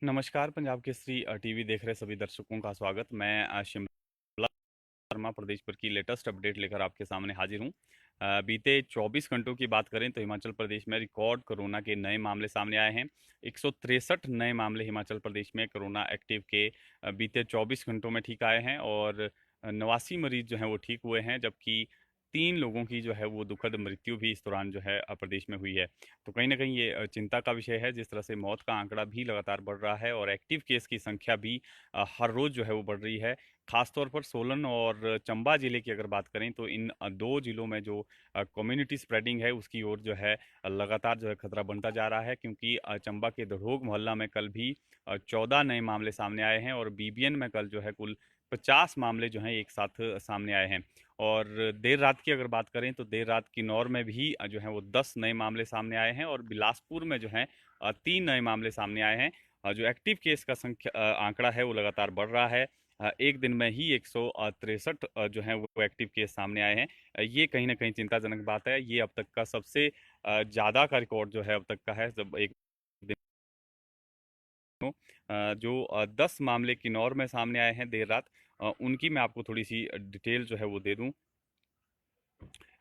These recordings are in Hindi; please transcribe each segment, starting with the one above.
नमस्कार, पंजाब केसरी टीवी देख रहे सभी दर्शकों का स्वागत। मैं शिमला शर्मा प्रदेश भर की लेटेस्ट अपडेट लेकर आपके सामने हाजिर हूँ। बीते 24 घंटों की बात करें तो हिमाचल प्रदेश में रिकॉर्ड कोरोना के नए मामले सामने आए हैं। 163 नए मामले हिमाचल प्रदेश में कोरोना एक्टिव के बीते 24 घंटों में ठीक आए हैं और 89 मरीज जो हैं वो ठीक हुए हैं, जबकि 3 लोगों की जो है वो दुखद मृत्यु भी इस दौरान जो है प्रदेश में हुई है। तो कहीं न कहीं ये चिंता का विषय है, जिस तरह से मौत का आंकड़ा भी लगातार बढ़ रहा है और एक्टिव केस की संख्या भी हर रोज़ जो है वो बढ़ रही है। ख़ासतौर पर सोलन और चंबा ज़िले की अगर बात करें तो इन 2 ज़िलों में जो कम्युनिटी स्प्रेडिंग है उसकी ओर जो है लगातार जो है खतरा बनता जा रहा है, क्योंकि चंबा के दढ़ोग मोहल्ला में कल भी 14 नए मामले सामने आए हैं और बीबीएन में कल जो है कुल 50 मामले जो हैं एक साथ सामने आए हैं। और देर रात की अगर बात करें तो देर रात किन्नौर में भी जो है वो 10 नए मामले सामने आए हैं और बिलासपुर में जो है 3 नए मामले सामने आए हैं। जो एक्टिव केस का आंकड़ा है वो लगातार बढ़ रहा है। एक दिन में ही 163 जो है वो एक्टिव केस सामने आए हैं। ये कहीं न कहीं चिंताजनक बात है। ये अब तक का सबसे ज़्यादा का रिकॉर्ड जो है अब तक का है, जब एक दिन जो 10 मामले किन्नौर में सामने आए हैं देर रात, उनकी मैं आपको थोड़ी-सी डिटेल जो है वो दे दूँ।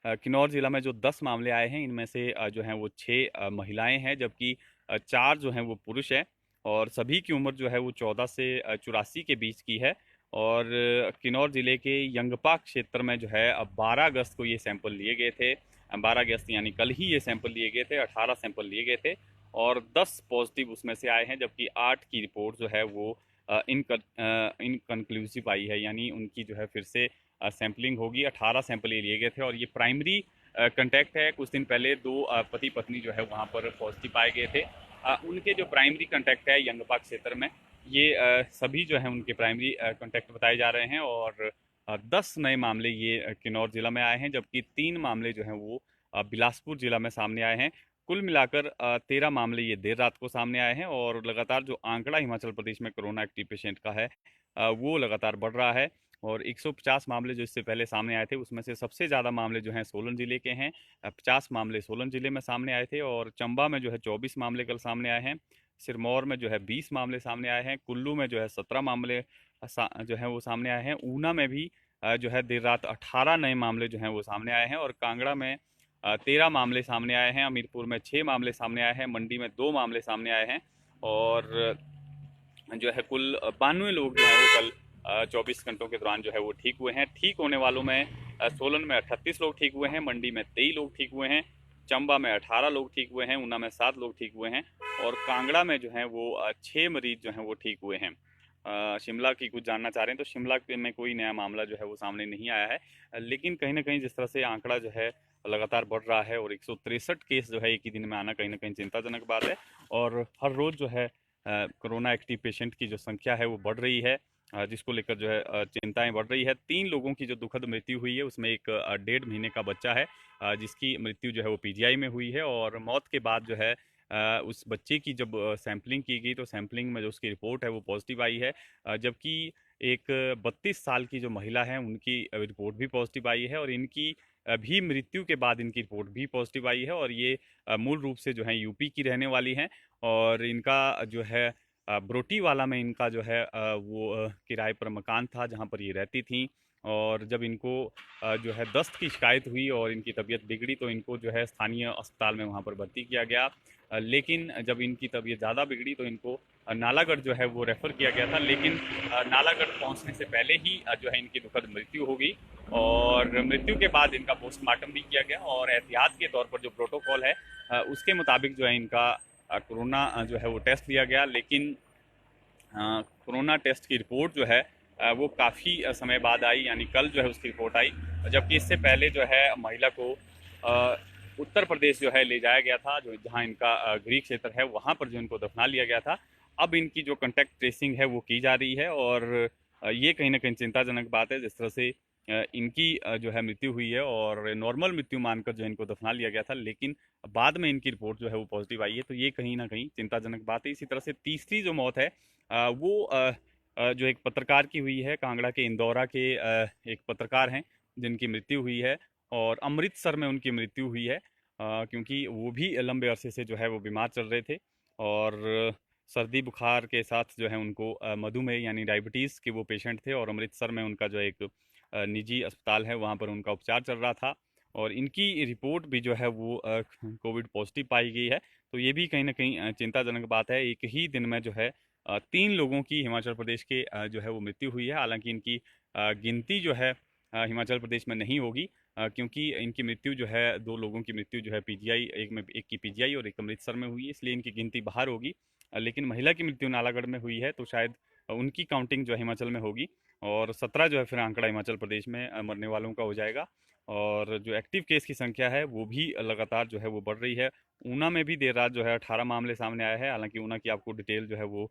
किन्नौर ज़िला में जो 10 मामले आए हैं, इनमें से जो हैं वो 6 महिलाएँ हैं, जबकि 4 जो हैं वो पुरुष हैं और सभी की उम्र जो है वो 14 से 84 के बीच की है। और किन्नौर ज़िले के यंगपा क्षेत्र में जो है 12 अगस्त को ये सैंपल लिए गए थे। 12 अगस्त यानी कल ही ये सैंपल लिए गए थे, 18 सैंपल लिए गए थे और 10 पॉजिटिव उसमें से आए हैं, जबकि 8 की रिपोर्ट जो है वो इनकन्क्लूसिव आई है, यानी उनकी जो है फिर से सैंपलिंग होगी। 18 सैंपल ये लिए गए थे और ये प्राइमरी कंटैक्ट है। कुछ दिन पहले 2 पति पत्नी जो है वहाँ पर पॉजिटिव पाए गए थे। उनके जो प्राइमरी कंटैक्ट है यंगपा क्षेत्र में, ये सभी जो है उनके प्राइमरी कंटैक्ट बताए जा रहे हैं और 10 नए मामले ये किन्नौर जिला में आए हैं, जबकि 3 मामले जो हैं वो बिलासपुर जिला में सामने आए हैं। कुल मिलाकर 13 मामले ये देर रात को सामने आए हैं और लगातार जो आंकड़ा हिमाचल प्रदेश में कोरोना एक्टिव पेशेंट का है वो लगातार बढ़ रहा है। और 150 मामले जो इससे पहले सामने आए थे, उसमें से सबसे ज़्यादा मामले जो हैं सोलन ज़िले के हैं। 50 मामले सोलन ज़िले में सामने आए थे और चंबा में जो है 24 मामले कल सामने आए हैं। सिरमौर में जो है 20 मामले सामने आए हैं। कुल्लू में जो है 17 मामले जो हैं वो सामने आए हैं। ऊना में भी जो है देर रात 18 नए मामले जो हैं वो सामने आए हैं और कांगड़ा में 13 मामले सामने आए हैं। हमीरपुर में 6 मामले सामने आए हैं। मंडी में 2 मामले सामने आए हैं और जो है कुल 92 लोग जो हैं वो कल 24 घंटों के दौरान जो है वो ठीक हुए हैं। ठीक होने वालों में सोलन में 38 लोग ठीक हुए हैं, मंडी में 23 लोग ठीक हुए हैं, चंबा में 18 लोग ठीक हुए हैं, ऊना में 7 लोग ठीक हुए हैं और कांगड़ा में जो हैं वो 6 मरीज जो हैं वो ठीक हुए हैं। शिमला की कुछ जानना चाह रहे हैं तो शिमला में कोई नया मामला जो है वो सामने नहीं आया है। लेकिन कहीं ना कहीं जिस तरह से आंकड़ा जो है लगातार बढ़ रहा है और 163 केस जो है एक ही दिन में आना कहीं ना कहीं चिंताजनक बात है। और हर रोज़ जो है कोरोना एक्टिव पेशेंट की जो संख्या है वो बढ़ रही है, जिसको लेकर जो है चिंताएं बढ़ रही है। 3 लोगों की जो दुखद मृत्यु हुई है उसमें एक 1.5 महीने का बच्चा है, जिसकी मृत्यु जो है वो पीजीआई में हुई है और मौत के बाद जो है उस बच्चे की जब सैंपलिंग की गई तो सैंपलिंग में जो उसकी रिपोर्ट है वो पॉजिटिव आई है। जबकि एक 32 साल की जो महिला है उनकी रिपोर्ट भी पॉजिटिव आई है और इनकी भी मृत्यु के बाद इनकी रिपोर्ट भी पॉजिटिव आई है और ये मूल रूप से जो है यूपी की रहने वाली हैं और इनका जो है बरोटीवाला में इनका जो है वो किराए पर मकान था जहाँ पर ये रहती थी। और जब इनको जो है दस्त की शिकायत हुई और इनकी तबीयत बिगड़ी तो इनको जो है स्थानीय अस्पताल में वहाँ पर भर्ती किया गया। लेकिन जब इनकी तबीयत ज़्यादा बिगड़ी तो इनको नालागढ़ जो है वो रेफ़र किया गया था, लेकिन नालागढ़ पहुँचने से पहले ही जो है इनकी दुखद मृत्यु हो गई और मृत्यु के बाद इनका पोस्टमार्टम भी किया गया और एहतियात के तौर पर जो प्रोटोकॉल है उसके मुताबिक जो है इनका कोरोना जो है वो टेस्ट लिया गया। लेकिन कोरोना टेस्ट की रिपोर्ट जो है वो काफ़ी समय बाद आई, यानी कल जो है उसकी रिपोर्ट आई। जबकि इससे पहले जो है महिला को अ, उत्तर प्रदेश जो है ले जाया गया था, जो जहां इनका गृह क्षेत्र है वहां पर जो इनको दफना लिया गया था। अब इनकी जो कंटेक्ट ट्रेसिंग है वो की जा रही है और ये कहीं ना कहीं चिंताजनक बात है, जिस तरह से इनकी जो है मृत्यु हुई है और नॉर्मल मृत्यु मानकर जो इनको दफना लिया गया था, लेकिन बाद में इनकी रिपोर्ट जो है वो पॉजिटिव आई है। तो ये कहीं ना कहीं चिंताजनक बात है। इसी तरह से तीसरी जो मौत है वो जो एक पत्रकार की हुई है, कांगड़ा के इंदौरा के एक पत्रकार हैं जिनकी मृत्यु हुई है और अमृतसर में उनकी मृत्यु हुई है, क्योंकि वो भी लंबे अरसे से जो है वो बीमार चल रहे थे और सर्दी बुखार के साथ जो है उनको मधुमेह यानी डायबिटीज़ के वो पेशेंट थे, और अमृतसर में उनका जो एक निजी अस्पताल है वहाँ पर उनका उपचार चल रहा था, और इनकी रिपोर्ट भी जो है वो कोविड पॉजिटिव पाई गई है। तो ये भी कहीं न कहीं चिंताजनक बात है। एक ही दिन में जो है 3 लोगों की हिमाचल प्रदेश के जो है वो मृत्यु हुई है। हालाँकि इनकी गिनती जो है हिमाचल प्रदेश में नहीं होगी, क्योंकि इनकी मृत्यु जो है 2 लोगों की मृत्यु जो है पीजीआई, एक की पीजीआई और एक अमृतसर में हुई है, इसलिए इनकी गिनती बाहर होगी। लेकिन महिला की मृत्यु नालागढ़ में हुई है, तो शायद उनकी काउंटिंग जो है हिमाचल में होगी, और 17 जो है फिर आंकड़ा हिमाचल प्रदेश में मरने वालों का हो जाएगा। और जो एक्टिव केस की संख्या है वो भी लगातार जो है वो बढ़ रही है। ऊना में भी देर रात जो है 18 मामले सामने आए हैं। हालांकि ऊना की आपको डिटेल जो है वो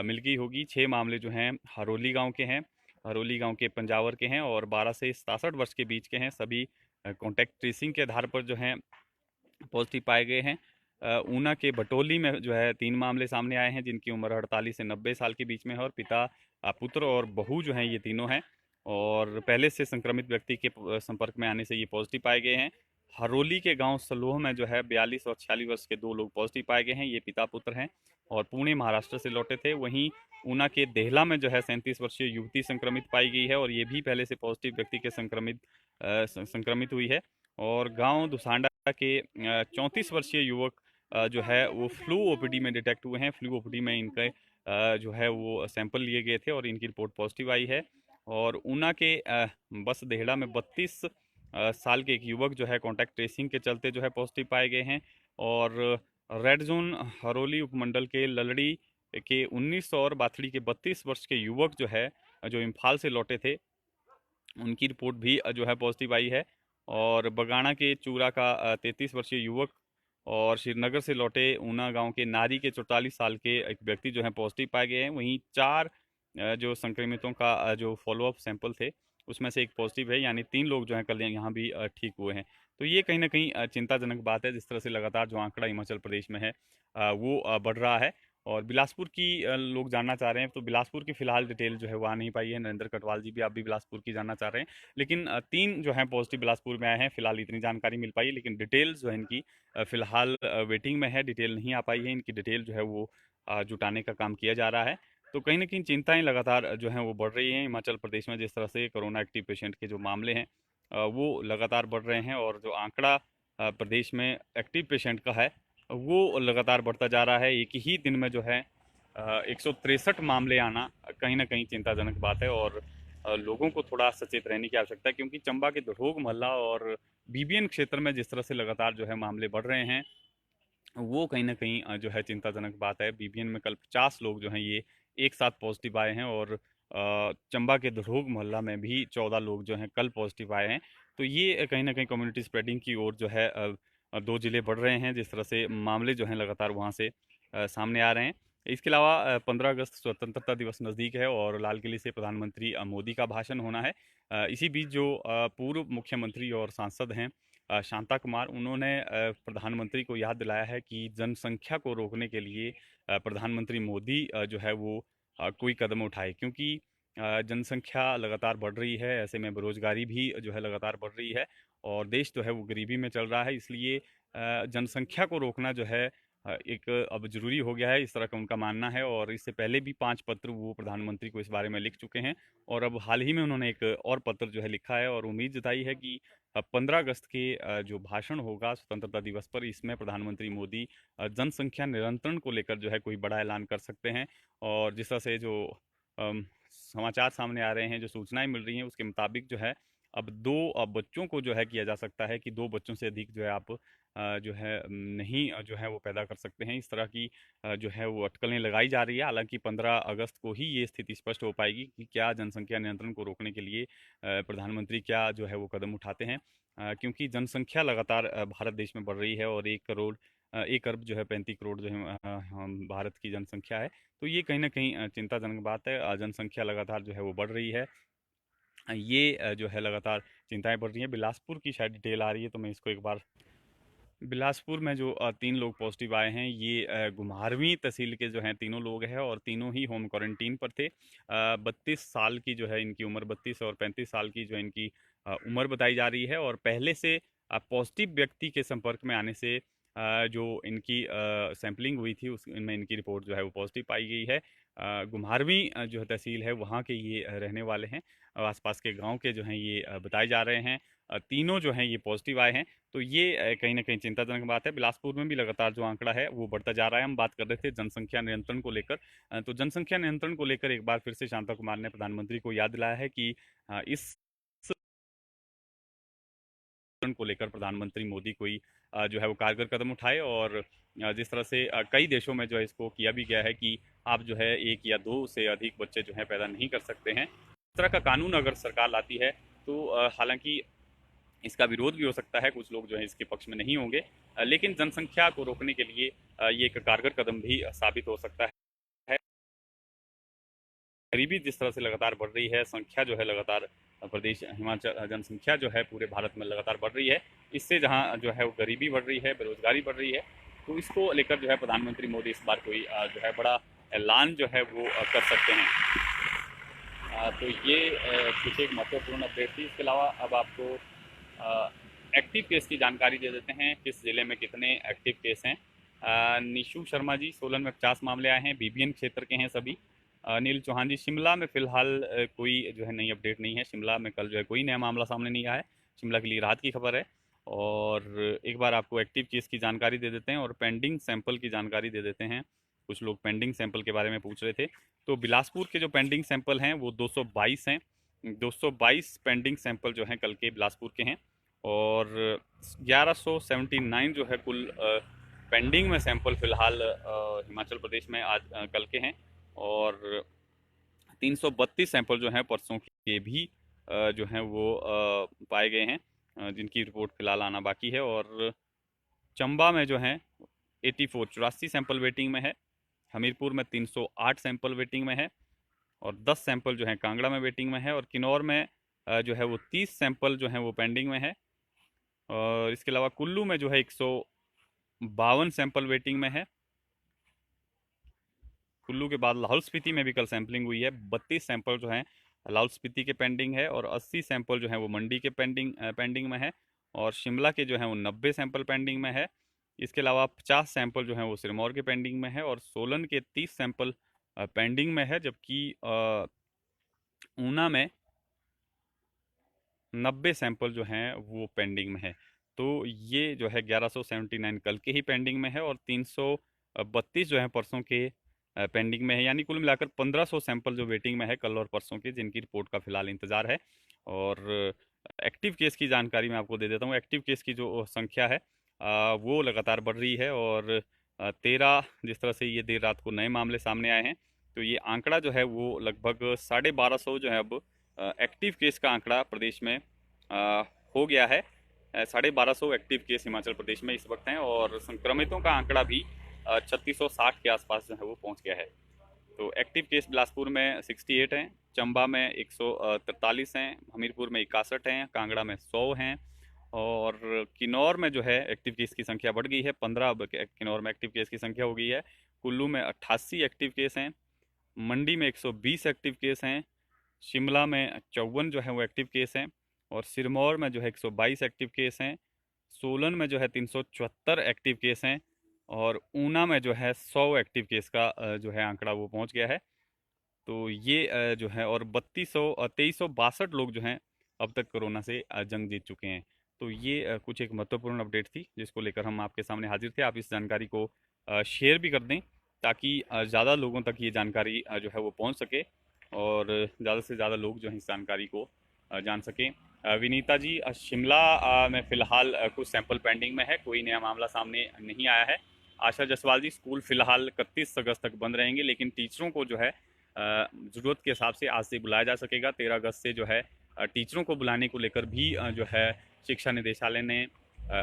मिल गई होगी। 6 मामले जो हैं हरोली गांव के हैं, हरोली गांव के पंजावर के हैं, और 12 से 67 वर्ष के बीच के हैं। सभी कॉन्टैक्ट ट्रेसिंग के आधार पर जो हैं पॉजिटिव पाए गए हैं। ऊना के बटोली में जो है 3 मामले सामने आए हैं, जिनकी उम्र 48 से 90 साल के बीच में है, और पिता, पुत्र और बहू जो हैं ये तीनों हैं, और पहले से संक्रमित व्यक्ति के संपर्क में आने से ये पॉजिटिव पाए गए हैं। हरोली के गांव सलोह में जो है 42 और 46 वर्ष के 2 लोग पॉजिटिव पाए गए हैं, ये पिता पुत्र हैं, और पुणे महाराष्ट्र से लौटे थे। वहीं ऊना के देहला में जो है 37 वर्षीय युवती संक्रमित पाई गई है, और ये भी पहले से पॉजिटिव व्यक्ति के संक्रमित हुई है। और गांव दुसांडा के 34 वर्षीय युवक जो है वो फ्लू ओपीडी में डिटेक्ट हुए हैं। फ्लू ओपीडी में इनके जो है वो सैंपल लिए गए थे, और इनकी रिपोर्ट पॉजिटिव आई है। और ऊना के बस देहड़ा में 32 साल के एक युवक जो है कॉन्टैक्ट ट्रेसिंग के चलते जो है पॉजिटिव पाए गए हैं। और रेड जोन हरोली उपमंडल के ललड़ी के 19 और बाथड़ी के 32 वर्ष के युवक जो है जो इम्फाल से लौटे थे, उनकी रिपोर्ट भी जो है पॉजिटिव आई है। और बगाना के चूरा का 33 वर्षीय युवक, और श्रीनगर से लौटे ऊना गांव के नारी के 44 साल के एक व्यक्ति जो है पॉजिटिव पाए गए हैं। वहीं 4 जो संक्रमितों का जो फॉलोअप सैंपल थे उसमें से एक पॉजिटिव है, यानी 3 लोग जो हैं कल यहाँ भी ठीक हुए हैं। तो ये कहीं ना कहीं चिंताजनक बात है, जिस तरह से लगातार जो आंकड़ा हिमाचल प्रदेश में है वो बढ़ रहा है। और बिलासपुर की लोग जानना चाह रहे हैं, तो बिलासपुर की फिलहाल डिटेल जो है वो आ नहीं पाई है। नरेंद्र कटवाल जी भी, आप भी बिलासपुर की जानना चाह रहे हैं, लेकिन 3 जो हैं पॉजिटिव बिलासपुर में आए हैं। फिलहाल इतनी जानकारी मिल पाई है, लेकिन डिटेल्स जो है इनकी फिलहाल वेटिंग में है। डिटेल नहीं आ पाई है, इनकी डिटेल जो है वो जुटाने का काम किया जा रहा है। तो कहीं ना कहीं चिंताएं लगातार जो हैं वो बढ़ रही हैं हिमाचल प्रदेश में। जिस तरह से कोरोना एक्टिव पेशेंट के जो मामले हैं वो लगातार बढ़ रहे हैं, और जो आंकड़ा प्रदेश में एक्टिव पेशेंट का है वो लगातार बढ़ता जा रहा है। एक ही दिन में जो है 163 मामले आना कहीं ना कहीं चिंताजनक बात है, और लोगों को थोड़ा सचेत रहने की आवश्यकता है, क्योंकि चंबा के धरोग मोहल्ला और बीबीएन क्षेत्र में जिस तरह से लगातार जो है मामले बढ़ रहे हैं, वो कहीं न कहीं जो है चिंताजनक बात है। बीबीएन में कल 50 लोग जो हैं ये एक साथ पॉजिटिव आए हैं, और चंबा के धरोग मोहल्ला में भी 14 लोग जो हैं कल पॉजिटिव आए हैं। तो ये कहीं न कहीं कम्युनिटी स्प्रेडिंग की ओर जो है 2 ज़िले बढ़ रहे हैं, जिस तरह से मामले जो हैं लगातार वहाँ से सामने आ रहे हैं। इसके अलावा 15 अगस्त स्वतंत्रता दिवस नज़दीक है, और लाल किले से प्रधानमंत्री मोदी का भाषण होना है। इसी बीच जो पूर्व मुख्यमंत्री और सांसद हैं शांता कुमार, उन्होंने प्रधानमंत्री को याद दिलाया है कि जनसंख्या को रोकने के लिए प्रधानमंत्री मोदी जो है वो कोई कदम उठाए, क्योंकि जनसंख्या लगातार बढ़ रही है। ऐसे में बेरोजगारी भी जो है लगातार बढ़ रही है, और देश जो है वो गरीबी में चल रहा है। इसलिए जनसंख्या को रोकना जो है एक अब ज़रूरी हो गया है, इस तरह का उनका मानना है। और इससे पहले भी 5 पत्र वो प्रधानमंत्री को इस बारे में लिख चुके हैं, और अब हाल ही में उन्होंने एक और पत्र जो है लिखा है, और उम्मीद जताई है कि 15 अगस्त के जो भाषण होगा स्वतंत्रता दिवस पर, इसमें प्रधानमंत्री मोदी जनसंख्या नियंत्रण को लेकर जो है कोई बड़ा ऐलान कर सकते हैं। और जिस तरह से जो समाचार सामने आ रहे हैं, जो सूचनाएं मिल रही हैं, उसके मुताबिक जो है अब 2 बच्चों को जो है किया जा सकता है कि 2 बच्चों से अधिक जो है आप जो है नहीं जो है वो पैदा कर सकते हैं। इस तरह की जो है वो अटकलें लगाई जा रही है। हालांकि 15 अगस्त को ही ये स्थिति स्पष्ट हो पाएगी कि क्या जनसंख्या नियंत्रण को रोकने के लिए प्रधानमंत्री क्या जो है वो कदम उठाते हैं, क्योंकि जनसंख्या लगातार भारत देश में बढ़ रही है, और 1 अरब जो है 35 करोड़ जो है हम भारत की जनसंख्या है। तो ये कहीं ना कहीं चिंताजनक बात है। जनसंख्या लगातार जो है वो बढ़ रही है। ये जो है लगातार चिंताएं बढ़ रही हैं। बिलासपुर की शायद डिटेल आ रही है, तो मैं इसको एक बार। बिलासपुर में जो 3 लोग पॉजिटिव आए हैं, ये घुमारवीं तहसील के जो हैं तीनों लोग हैं, और तीनों ही होम क्वारंटीन पर थे। 32 साल की जो है इनकी उम्र, 32 और 35 साल की जो है इनकी उम्र बताई जा रही है, और पहले से पॉजिटिव व्यक्ति के संपर्क में आने से जो इनकी सैंपलिंग हुई थी उसमें इनकी रिपोर्ट जो है वो पॉजिटिव पाई गई है। घुमारवीं जो है तहसील है वहाँ के ये रहने वाले हैं। आसपास के गांव के जो हैं ये बताए जा रहे हैं। तीनों जो हैं ये पॉजिटिव आए हैं। तो ये कहीं ना कहीं चिंताजनक बात है। बिलासपुर में भी लगातार जो आंकड़ा है वो बढ़ता जा रहा है। हम बात कर रहे थे जनसंख्या नियंत्रण को लेकर। तो जनसंख्या नियंत्रण को लेकर एक बार फिर से शांता कुमार ने प्रधानमंत्री को याद दिलाया है कि इस को लेकर प्रधानमंत्री मोदी कोई जो है वो कारगर कदम उठाए। और जिस तरह से कई देशों में जो है इसको किया भी गया है कि आप जो है 1 या 2 से अधिक बच्चे जो है पैदा नहीं कर सकते हैं। इस तरह का कानून अगर सरकार लाती है तो हालांकि इसका विरोध भी हो सकता है, कुछ लोग जो है इसके पक्ष में नहीं होंगे, लेकिन जनसंख्या को रोकने के लिए ये एक कारगर कदम भी साबित हो सकता है। गरीबी जिस तरह से लगातार बढ़ रही है, संख्या जो है लगातार प्रदेश हिमाचल जनसंख्या जो है पूरे भारत में लगातार बढ़ रही है। इससे जहाँ जो है वो गरीबी बढ़ रही है, बेरोजगारी बढ़ रही है, तो इसको लेकर जो है प्रधानमंत्री मोदी इस बार कोई जो है बड़ा ऐलान जो है वो कर सकते हैं। तो ये कुछ एक महत्वपूर्ण अपडेट थी। इसके अलावा अब आपको एक्टिव केस की जानकारी दे देते हैं, किस जिले में कितने एक्टिव केस हैं। निशु शर्मा जी सोलन में 50 मामले आए हैं, बीबीएन क्षेत्र के हैं सभी। अनिल चौहान जी शिमला में फिलहाल कोई जो है नई अपडेट नहीं है। शिमला में कल जो है कोई नया मामला सामने नहीं आया है। शिमला के लिए राहत की खबर है। और एक बार आपको एक्टिव केस की जानकारी दे देते हैं और पेंडिंग सैंपल की जानकारी दे देते हैं। कुछ लोग पेंडिंग सैंपल के बारे में पूछ रहे थे। तो बिलासपुर के जो पेंडिंग सैंपल हैं वो 222 हैं। 222 पेंडिंग सैंपल जो हैं कल के बिलासपुर के हैं। और 1179 जो है कुल पेंडिंग में सैंपल फिलहाल हिमाचल प्रदेश में आज कल के हैं। और 332 सैंपल जो हैं परसों के भी जो हैं वो पाए गए हैं, जिनकी रिपोर्ट फिलहाल आना बाकी है। और चंबा में जो है 84 सैंपल वेटिंग में है। हमीरपुर में 308 सैंपल वेटिंग में है। और 10 सैंपल जो है कांगड़ा में वेटिंग में है। और किन्नौर में जो है वो 30 सैंपल जो हैं वो पेंडिंग में है। और इसके अलावा कुल्लू में जो है 152 सैंपल वेटिंग में है। कुल्लू के बाद लाहौल स्पीति में भी कल सैंपलिंग हुई है। 32 सैंपल जो हैं लाहौल स्पीति के पेंडिंग है। और 80 सैंपल जो हैं वो मंडी के पेंडिंग में है। और शिमला के जो हैं वो 90 सैंपल पेंडिंग में है। इसके अलावा 50 सैंपल जो हैं वो सिरमौर के पेंडिंग में है। और सोलन के 30 सैंपल पेंडिंग में है। जबकि ऊना में 90 सैंपल जो हैं वो पेंडिंग में है। तो ये जो है 1179 कल के ही पेंडिंग में है। और 332 जो है परसों के पेंडिंग में है। यानी कुल मिलाकर 1500 सैंपल जो वेटिंग में है कल और परसों के, जिनकी रिपोर्ट का फिलहाल इंतज़ार है। और एक्टिव केस की जानकारी मैं आपको दे देता हूँ। एक्टिव केस की जो संख्या है वो लगातार बढ़ रही है। और 13 जिस तरह से ये देर रात को नए मामले सामने आए हैं, तो ये आंकड़ा जो है वो लगभग 1250 जो है अब एक्टिव केस का आंकड़ा प्रदेश में हो गया है। 1250 एक्टिव केस हिमाचल प्रदेश में इस वक्त हैं। और संक्रमितों का आंकड़ा भी 3660 के आसपास जो है वो पहुंच गया है। तो एक्टिव केस बिलासपुर में 68 हैं, चंबा में 143 हैं, हमीरपुर में 61 हैं, कांगड़ा में 100 हैं। और किन्नौर में जो है एक्टिव केस की संख्या बढ़ गई है, 15 अब किन्नौर में एक्टिव केस की संख्या हो गई है। कुल्लू में 88 एक्टिव केस हैं, मंडी में 120 एक्टिव केस हैं, शिमला में 54 जो है वो एक्टिव केस हैं। और सिरमौर में जो है 122 एक्टिव केस हैं। सोलन में जो है 374 एक्टिव केस हैं। और ऊना में जो है 100 एक्टिव केस का जो है आंकड़ा वो पहुंच गया है। तो ये जो है और 2362 लोग जो हैं अब तक कोरोना से जंग जीत चुके हैं। तो ये कुछ एक महत्वपूर्ण अपडेट थी जिसको लेकर हम आपके सामने हाजिर थे। आप इस जानकारी को शेयर भी कर दें ताकि ज़्यादा लोगों तक ये जानकारी जो है वो पहुंच सके और ज़्यादा से ज़्यादा लोग जो है इस जानकारी को जान सकें। विनीता जी, शिमला में फ़िलहाल कुछ सैंपल पेंडिंग में है, कोई नया मामला सामने नहीं आया है। आशा जसवाल जी, स्कूल फ़िलहाल 31 अगस्त तक बंद रहेंगे, लेकिन टीचरों को जो है ज़रूरत के हिसाब से आज से बुलाया जा सकेगा। 13 अगस्त से जो है टीचरों को बुलाने को लेकर भी जो है शिक्षा निदेशालय ने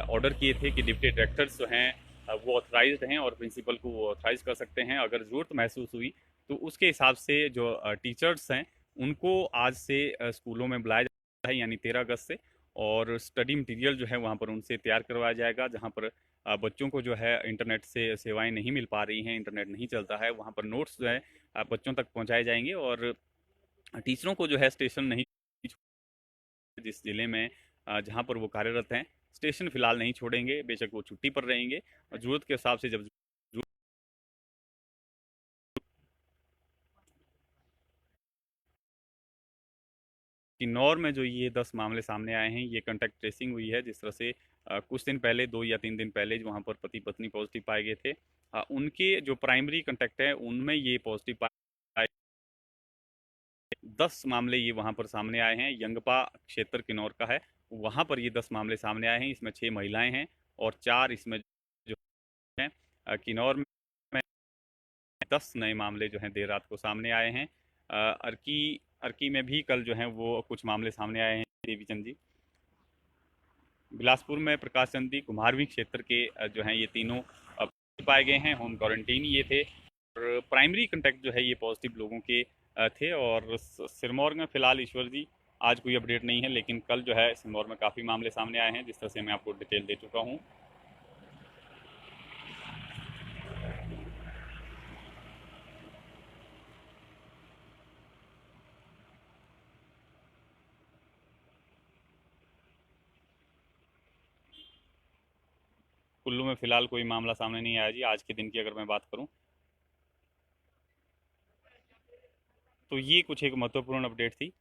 ऑर्डर किए थे कि डिप्टी डायरेक्टर्स जो हैं वो ऑथराइज्ड हैं और प्रिंसिपल को वो ऑथराइज कर सकते हैं। अगर ज़रूरत महसूस हुई तो उसके हिसाब से जो टीचर्स हैं उनको आज से स्कूलों में बुलाया जाता है, यानी 13 अगस्त से। और स्टडी मटेरियल जो है वहाँ पर उनसे तैयार करवाया जाएगा। जहाँ पर बच्चों को जो है इंटरनेट से सेवाएं नहीं मिल पा रही हैं, इंटरनेट नहीं चलता है, वहाँ पर नोट्स जो है बच्चों तक पहुँचाए जाएंगे। और टीचरों को जो है स्टेशन नहीं, जिस ज़िले में जहाँ पर वो कार्यरत हैं स्टेशन फिलहाल नहीं छोड़ेंगे, बेशक वो छुट्टी पर रहेंगे और ज़रूरत के हिसाब से जब किन्नौर में जो ये 10 मामले सामने आए हैं, ये कॉन्टैक्ट ट्रेसिंग हुई है। जिस तरह से कुछ दिन पहले 2 या 3 दिन पहले जो वहाँ पर पति पत्नी पॉजिटिव पाए गए थे, उनके जो प्राइमरी कॉन्टैक्ट है उनमें ये पॉजिटिव पाए 10 मामले ये वहाँ पर सामने आए हैं। यंगपा क्षेत्र किन्नौर का है, वहाँ पर ये 10 मामले सामने आए हैं। इसमें 6 महिलाएं हैं और 4 इसमें जो हैं किन्नौर में 10 नए मामले जो हैं देर रात को सामने आए हैं। अर्की अर्की में भी कल जो हैं वो कुछ मामले सामने आए हैं देवीचंद जी। बिलासपुर में प्रकाश चंद जी कुम्हारवी क्षेत्र के जो हैं ये तीनों पाए गए हैं। होम क्वारंटीन ये थे और प्राइमरी कंटेक्ट जो है ये पॉजिटिव लोगों के थे। और सिरमौर में फिलहाल ईश्वर जी आज कोई अपडेट नहीं है, लेकिन कल जो है सिरमौर में काफ़ी मामले सामने आए हैं, जिस तरह से मैं आपको डिटेल दे चुका हूँ। कुल्लू में फिलहाल कोई मामला सामने नहीं आया जी, आज के दिन की अगर मैं बात करूँ तो ये कुछ एक महत्वपूर्ण अपडेट थी।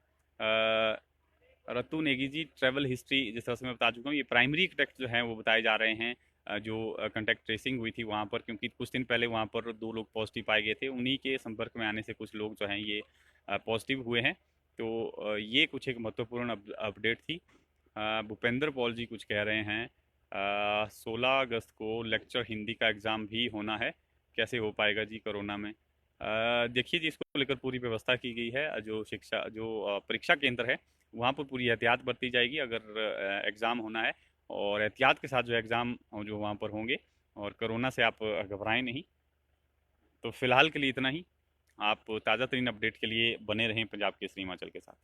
रतु नेगी जी ट्रैवल हिस्ट्री जिस तरह से मैं बता चुका हूँ, ये प्राइमरी कंटेक्ट जो हैं वो बताए जा रहे हैं। जो कंटेक्ट ट्रेसिंग हुई थी वहाँ पर, क्योंकि कुछ दिन पहले वहाँ पर 2 लोग पॉजिटिव पाए गए थे, उन्हीं के संपर्क में आने से कुछ लोग जो हैं ये पॉजिटिव हुए हैं। तो ये कुछ एक महत्वपूर्ण अपडेट थी। भूपेंद्र पॉल जी कुछ कह रहे हैं 16 अगस्त को लेक्चर हिंदी का एग्ज़ाम भी होना है, कैसे हो पाएगा जी कोरोना में। देखिए जी, इसको लेकर पूरी व्यवस्था की गई है। जो शिक्षा जो परीक्षा केंद्र है वहाँ पर पूरी एहतियात बरती जाएगी अगर एग्ज़ाम होना है, और एहतियात के साथ जो एग्ज़ाम जो वहाँ पर होंगे। और कोरोना से आप घबराएं नहीं। तो फिलहाल के लिए इतना ही। आप ताज़ा तरीन अपडेट के लिए बने रहें पंजाब केसरी हिमाचल के साथ।